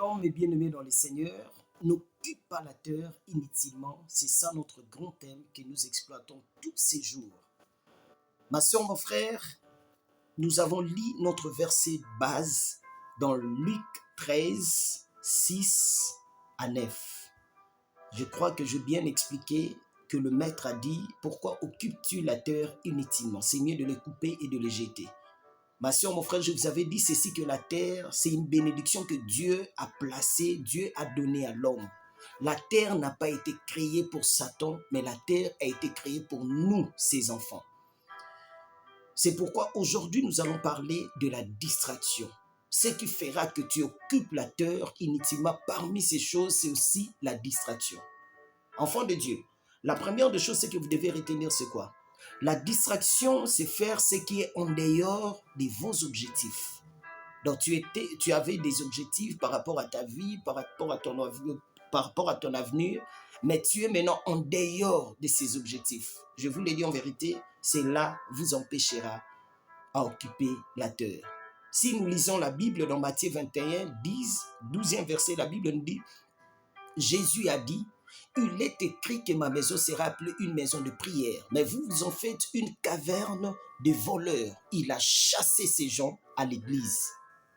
Shalom et bien-aimés dans le Seigneur. N'occupe pas la terre inutilement. C'est ça notre grand thème que nous exploitons tous ces jours. Ma soeur, mon frère, nous avons lu notre verset base dans Luc 13, 6 à 9. Je crois que j'ai bien expliqué que le maître a dit « Pourquoi occupes-tu la terre inutilement? C'est mieux de les couper et de les jeter. » Ma soeur, mon frère, je vous avais dit ceci, que la terre, c'est une bénédiction que Dieu a placée, Dieu a donnée à l'homme. La terre n'a pas été créée pour Satan, mais la terre a été créée pour nous, ses enfants. C'est pourquoi aujourd'hui, nous allons parler de la distraction. Ce qui fera que tu occupes la terre inutilement, parmi ces choses, c'est aussi la distraction. Enfant de Dieu, la première des choses, c'est que vous devez retenir, c'est quoi? La distraction, c'est faire ce qui est en dehors de vos objectifs. Donc, tu avais des objectifs par rapport à ta vie, par rapport à ton avenir, mais tu es maintenant en dehors de ces objectifs. Je vous l'ai dit en vérité, cela vous empêchera à occuper la terre. Si nous lisons la Bible dans Matthieu 21, 12e verset, la Bible nous dit, Jésus a dit, il est écrit que ma maison sera appelée une maison de prière, mais vous en faites une caverne de voleurs. Il a chassé ces gens à l'église.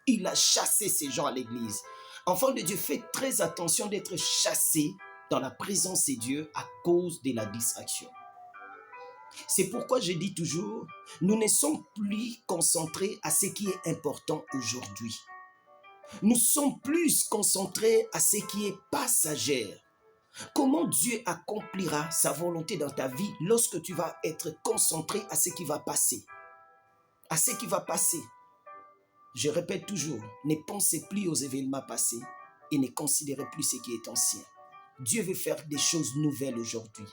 Il a chassé ces gens à l'église. Enfant de Dieu, faites très attention d'être chassé dans la présence de Dieu à cause de la distraction. C'est pourquoi je dis toujours, nous ne sommes plus concentrés à ce qui est important aujourd'hui. Nous sommes plus concentrés à ce qui est passager. Comment Dieu accomplira sa volonté dans ta vie lorsque tu vas être concentré à ce qui va passer? À ce qui va passer. Je répète toujours, ne pensez plus aux événements passés et ne considérez plus ce qui est ancien. Dieu veut faire des choses nouvelles aujourd'hui.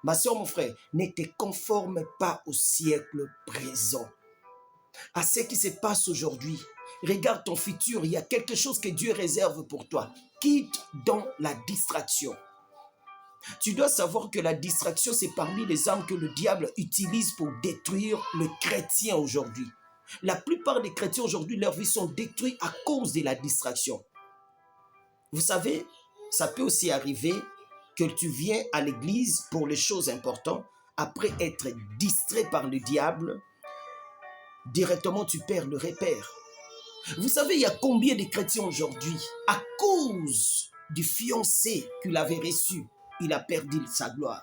Ma soeur, mon frère, ne te conforme pas au siècle présent, à ce qui se passe aujourd'hui. Regarde ton futur, il y a quelque chose que Dieu réserve pour toi. Quitte dans la distraction. Tu dois savoir que la distraction, c'est parmi les armes que le diable utilise pour détruire le chrétien aujourd'hui. La plupart des chrétiens aujourd'hui, leurs vies sont détruites à cause de la distraction. Vous savez, ça peut aussi arriver que tu viens à l'église pour les choses importantes, après être distrait par le diable, directement tu perds le repère. Vous savez, il y a combien de chrétiens aujourd'hui, à cause du fiancé qu'il avait reçu, il a perdu sa gloire.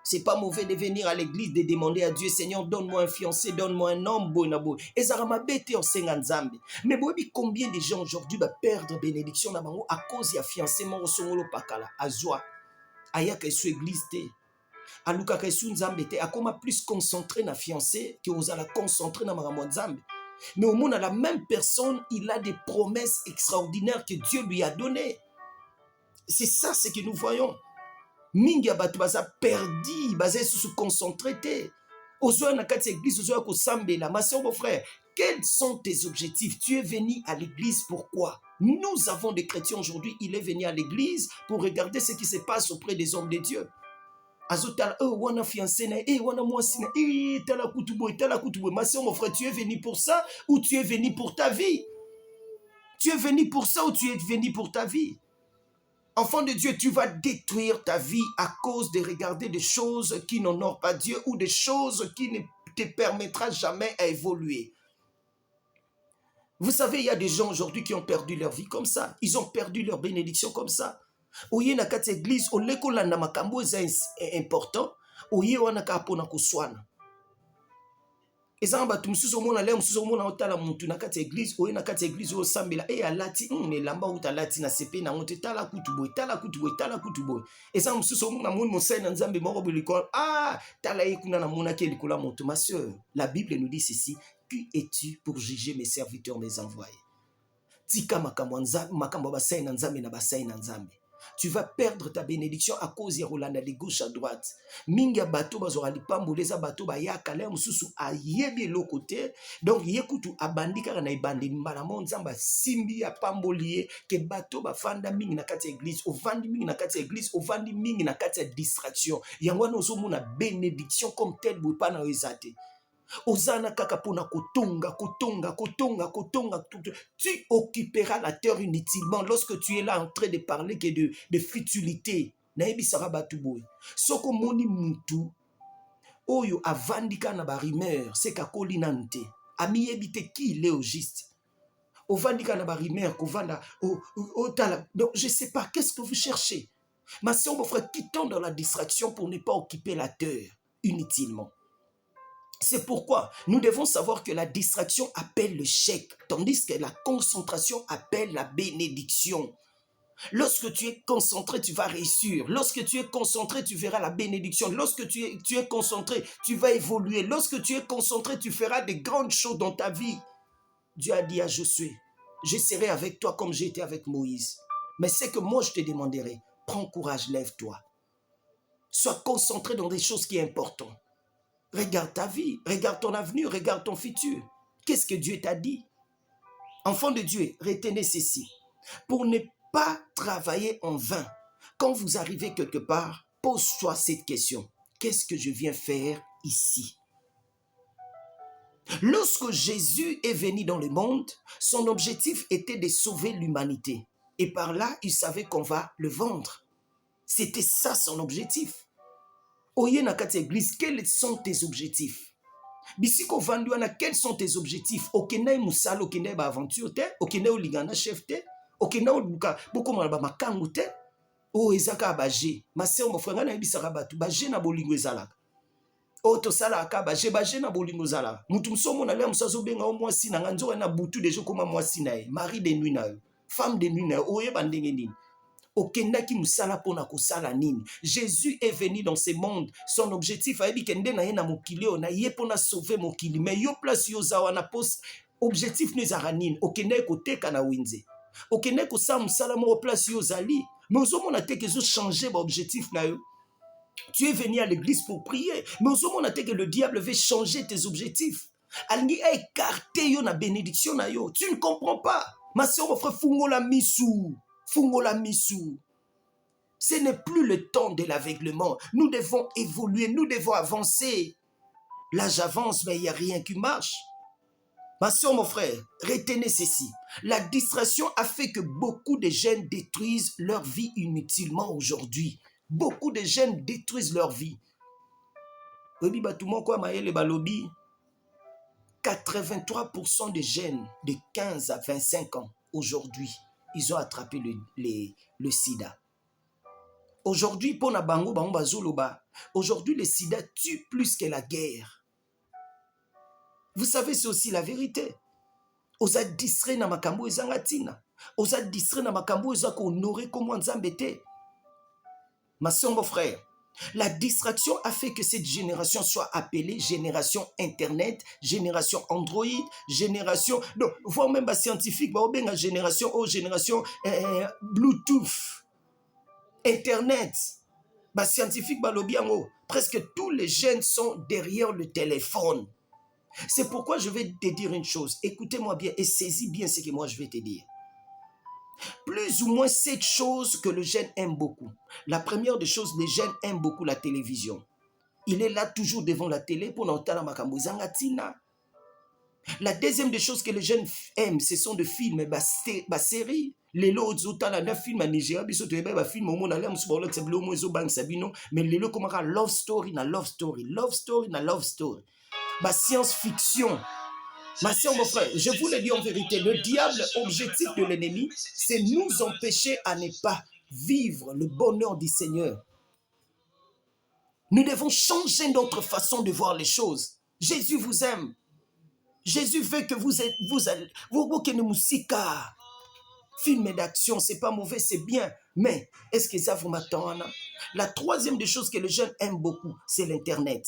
C'est pas mauvais de venir à l'église, de demander à Dieu, Seigneur, donne-moi un fiancé, donne-moi un homme, bonabo. Et ça m'a bêté en Senganzambe. Mais combien de gens aujourd'hui va perdre bénédiction à cause de fiancé, mon songolo pakala, à joie. Aya que su église te. A luka que su nzambe te. A comment plus concentré na fiancé que vous allez concentrer na maramon nzambe. Mais au monde, à la même personne, il a des promesses extraordinaires que Dieu lui a données. C'est ça ce que nous voyons. Mingi abatu baza perdi, baza sous concentré te. Ozoa na kati église, ozoa ko sambela. Ma soeur, mon frère, quels sont tes objectifs? Tu es venu à l'église pourquoi? Nous avons des chrétiens aujourd'hui, il est venu à l'église pour regarder ce qui se passe auprès des hommes de Dieu. Azotala, wana fiancé na, wana mwasi na, tala kutuboy. Ma soeur, mon frère, tu es venu pour ça ou tu es venu pour ta vie? Tu es venu pour ça ou tu es venu pour ta vie? Enfant de Dieu, tu vas détruire ta vie à cause de regarder des choses qui n'honorent pas Dieu ou des choses qui ne te permettront jamais à évoluer. Vous savez, il y a des gens aujourd'hui qui ont perdu leur vie comme ça. Ils ont perdu leur bénédiction comme ça. Oye na kati église, oleko landa makambo est important. Oye wana kapona kuswana. Ezanga batu mususu mona leo mususu mona otala muntu na kati église, oye na kati église o sambela alati ne lamba uta lati na sepe na ngote tala kutuboy. Ezanga mususu mona mona mosai na nzambe moko biliko tala ekuna na mona ke likola muntu. Ma sœur, la Bible nous dit ceci, qui es-tu pour juger mes serviteurs, mes envoyés? Tika makambo basai na nzambe na basai na nzambe. Tu vas perdre ta bénédiction à cause ya rolanda de gauche à droite. Minga bato bazora lipamboleza bato ba yakala mususu ayebi lo côté. Donc yekutu abandi kaka na ibandi mbala monzamba simbi ya pambolier ke bato ba fanda mingi na kati église, ovandi mingi na kati église, ovandi mingi na kati distraction. Yango na ozomona bénédiction comme tel boy pa na ezate. Ozana kaka pona kotonga. Tu occuperas la terre inutilement lorsque tu es là en train de parler que de futilité. Naebi saraba tuboy. Soko moni mutu. Oyo avandika na ba rumeur. C'est kakoli nante. Ami ebite qui il est au juste. Ovandika na ba rumeur. Kovanda. Donc je sais pas. Qu'est-ce que vous cherchez? Ma soeur, mon frère, quittons dans la distraction pour ne pas occuper la terre inutilement. C'est pourquoi nous devons savoir que la distraction appelle le chèque, tandis que la concentration appelle la bénédiction. Lorsque tu es concentré, tu vas réussir. Lorsque tu es concentré, tu verras la bénédiction. Lorsque tu es concentré, tu vas évoluer. Lorsque tu es concentré, tu feras de grandes choses dans ta vie. Dieu a dit à Josué, je serai avec toi comme j'ai été avec Moïse. Mais c'est que moi je te demanderai, prends courage, lève-toi. Sois concentré dans des choses qui sont importantes. Regarde ta vie, regarde ton avenir, regarde ton futur. Qu'est-ce que Dieu t'a dit? Enfant de Dieu, retenez ceci. Pour ne pas travailler en vain, quand vous arrivez quelque part, pose-toi cette question. Qu'est-ce que je viens faire ici? Lorsque Jésus est venu dans le monde, son objectif était de sauver l'humanité. Et par là, il savait qu'on va le vendre. C'était ça son objectif. Oye na kati église, quels sont tes objectifs? Bisiko vanduana, quels sont tes objectifs? Okenda musala, okenda ba aventure te, okenda oligana chef te, okenda oluka boko malaba makangu te. O ezaka baje, ma sœur mon frère na ebisaka batu, baje na bolingo ezalaka. O to sala aka baje na bolingo ezalaka. Mutu msomo na le musazo benga o mwasi na nganzo na butu dejo koma mwasi na ye, mari de nuit na yo, femme de nuit na yo, oye bandenge nini. Okendaki musala pona kosala nini. Jésus est venu dans ce monde. Son objectif a dit kende na ye na mokili o na ye pona sauver mokili. Mais yo place yo zawa na poste objectif ne zara nini. Okende koteka na winze. Okende kosa musala mo place yo zali. Mais ozomona te que zo changer ba objectif na yo. Tu es venu à l'église pour prier. Mais ozomona te que le diable veut changer tes objectifs. Alingi a écarté yo na bénédiction na yo. Tu ne comprends pas. Ma soeur, mon frère, fungola misou. Fungola misou. Ce n'est plus le temps de l'aveuglement. Nous devons évoluer, nous devons avancer. L'âge avance, mais il n'y a rien qui marche. Ma soeur, mon frère, retenez ceci. La distraction a fait que beaucoup de jeunes détruisent leur vie inutilement aujourd'hui. Beaucoup de jeunes détruisent leur vie. 83% des jeunes de 15 à 25 ans aujourd'hui, ils ont attrapé le sida. Aujourd'hui, aujourd'hui, le sida tue plus que la guerre. Vous savez, c'est aussi la vérité. Osa distrait na makambo ezangatina. Osa distrait na makambo ezako honoré comme nzambete. Ma soeur, mon frère, la distraction a fait que cette génération soit appelée génération Internet, génération Android, génération... Donc, voire même les scientifiques, génération Bluetooth, Internet. Les scientifiques, presque tous les jeunes sont derrière le téléphone. C'est pourquoi je vais te dire une chose. Écoutez-moi bien et saisis bien ce que moi je vais te dire. Plus ou moins 7 choses que le jeune aime beaucoup. La première des choses, les jeunes aiment beaucoup la télévision. Il est là toujours devant la télé pour n'entendre makambo zangatina. La deuxième des choses que les jeunes aiment, ce sont des films, séries. Les lots autant na film à Nigeria, biso to ba film au monde aller musubolo tseblo mo zo bang sabino, mais les lots comme love story na love story, love story na love story. Ba science fiction. Ma soeur, mon frère, je vous le dis en vérité, le diable, objectif de l'ennemi, c'est nous empêcher à ne pas vivre le bonheur du Seigneur. Nous devons changer notre façon de voir les choses. Jésus vous aime. Jésus veut que vous film d'action, c'est pas mauvais, c'est bien. Mais est-ce que ça vous m'attend? La troisième des choses que les jeunes aiment beaucoup, c'est l'Internet.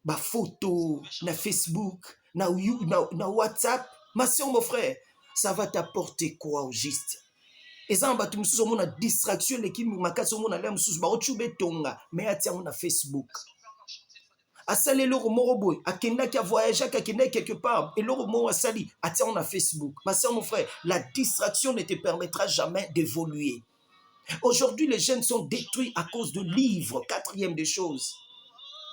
Ma photo, na Facebook, na WhatsApp. Ma soeur, mon frère, ça va t'apporter quoi au juste? Et ça, on va tout la distraction, l'équipe makasi on a l'air mususu ba ochube tonga, mais atia on a Facebook. Asale loro moroboy, akenda ki voyager, akenda quelque part, et loro mo asali, atia on a Facebook. Ma soeur, mon frère, la distraction ne te permettra jamais d'évoluer. Aujourd'hui, les jeunes sont détruits à cause de livres. Quatrième des choses.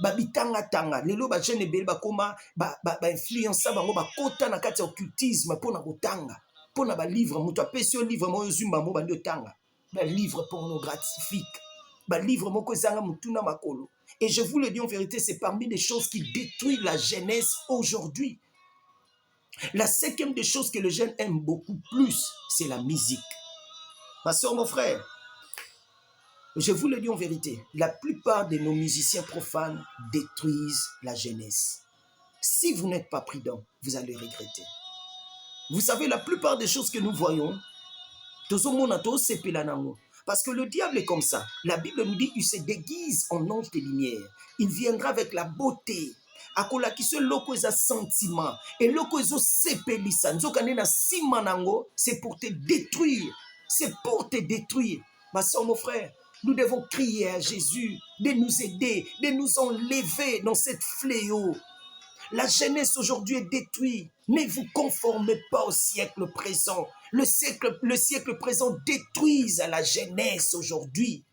babitanga tanga lelo ba jeune ebele bakoma ba influencer bango bakota na kati ya occultisme pona kotanga pona ba livre moto apesi yo livre mo zumba mo bandi otanga ba livre pornographique ba livre moko ezanga mutuna makolo. Et je vous le dis en vérité, c'est parmi les choses qui détruisent la jeunesse aujourd'hui. La cinquième des choses que les jeunes aiment beaucoup plus, c'est la musique. Ma soeur, mon frère, je vous le dis en vérité, la plupart de nos musiciens profanes détruisent la jeunesse. Si vous n'êtes pas prudent, vous allez regretter. Vous savez, la plupart des choses que nous voyons, parce que le diable est comme ça. La Bible nous dit qu'il se déguise en ange de lumière. Il viendra avec la beauté. Akola kiso loko eza sentiment et loko ezo sepelisa nzokane na sima nango, c'est pour te détruire. C'est pour te détruire. Ma soeur, mon frère, nous devons crier à Jésus de nous aider, de nous enlever dans cette fléau. La jeunesse aujourd'hui est détruite. Ne vous conformez pas au siècle présent. Le siècle présent détruise la jeunesse aujourd'hui.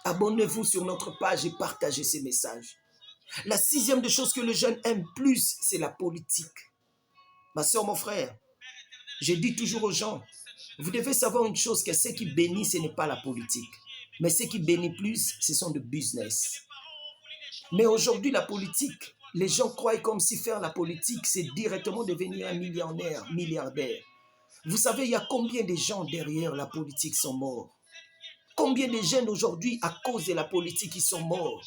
Abonnez-vous sur notre page et partagez ces messages. La sixième des choses que les jeunes aiment plus, c'est la politique. Ma soeur, mon frère, je dis toujours aux gens, vous devez savoir une chose, que ce qui bénit, ce n'est pas la politique. Mais ce qui bénit plus, ce sont des business. Mais aujourd'hui, la politique, les gens croient comme si faire la politique, c'est directement devenir un millionnaire, milliardaire. Vous savez, il y a combien de gens derrière la politique sont morts? Combien de jeunes aujourd'hui, à cause de la politique, ils sont morts?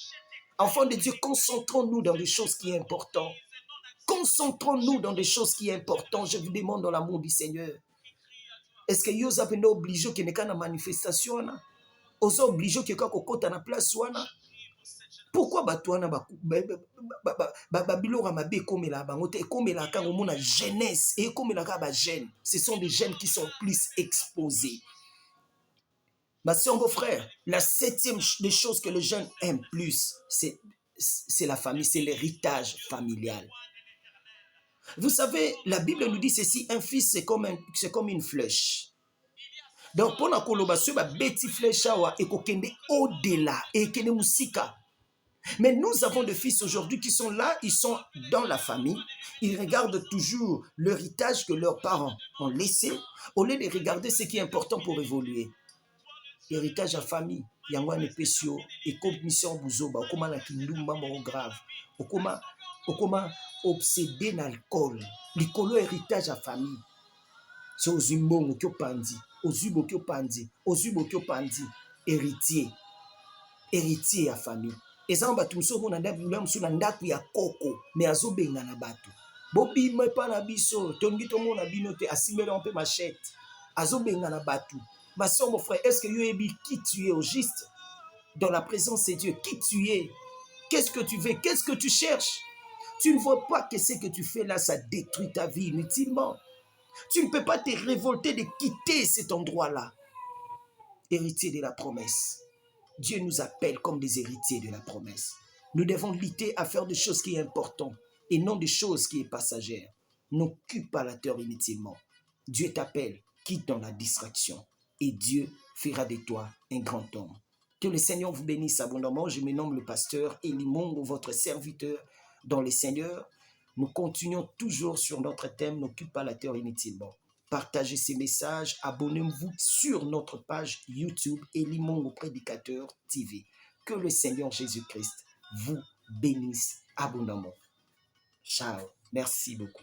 Enfants de Dieu, concentrons-nous dans des choses qui sont importantes. Concentrons-nous dans des choses qui sont importantes. Je vous demande dans l'amour du Seigneur. Est-ce que vous avez obligé qu'il n'y ait pas de manifestation? Vous avez obligé qu'il y ait pas de place? Pourquoi batouana babilora mabe komela bango te komela ka ngomona jeunesse et komela ka ba jeunes, ce sont des jeunes qui sont plus exposés. Ma soeur, mon frère, la septième des choses que les jeunes aiment plus, c'est la famille, c'est l'héritage familial. Vous savez, la Bible nous dit ceci, un fils c'est comme une flèche. Donc pour la coloration, ba beti flèche awa et kokende au-delà et kende musika. Mais nous avons des fils aujourd'hui qui sont là, ils sont dans la famille, ils regardent toujours l'héritage que leurs parents ont laissé, au lieu de regarder ce qui est important pour évoluer. Héritage à famille, yangwa nepesio, et comme mission buzoba, okoma na kindumba moro grave, okoma obsédé d'alcool, likolo héritage à famille. C'est aux zimbongo kyo pandi, aux zubo kyo pandi, héritier à famille. Et ça, on va tout ça, on a des koko, mais à zobenga na batu. Bobi, mais pas na biso, tongi tomo na binote, assimile un peu machette, à zobenga na batu. Ma soeur, mon frère, est-ce que tu es qui tu es au juste? Dans la présence de Dieu, qui tu es? Qu'est-ce que tu veux? Qu'est-ce que tu cherches? Tu ne vois pas que ce que tu fais là, ça détruit ta vie inutilement. Tu ne peux pas te révolter de quitter cet endroit-là. Héritier de la promesse. Dieu nous appelle comme des héritiers de la promesse. Nous devons lutter à faire des choses qui sont importantes et non des choses qui sont passagères. N'occupe pas la terre inutilement. Dieu t'appelle, quitte dans la distraction et Dieu fera de toi un grand homme. Que le Seigneur vous bénisse abondamment. Je me nomme le pasteur Elimongo, votre serviteur dans le Seigneur. Nous continuons toujours sur notre thème, n'occupe pas la terre inutilement. Partagez ces messages, abonnez-vous sur notre page YouTube Elimongo Prédicateur TV. Que le Seigneur Jésus-Christ vous bénisse abondamment. Ciao, merci beaucoup.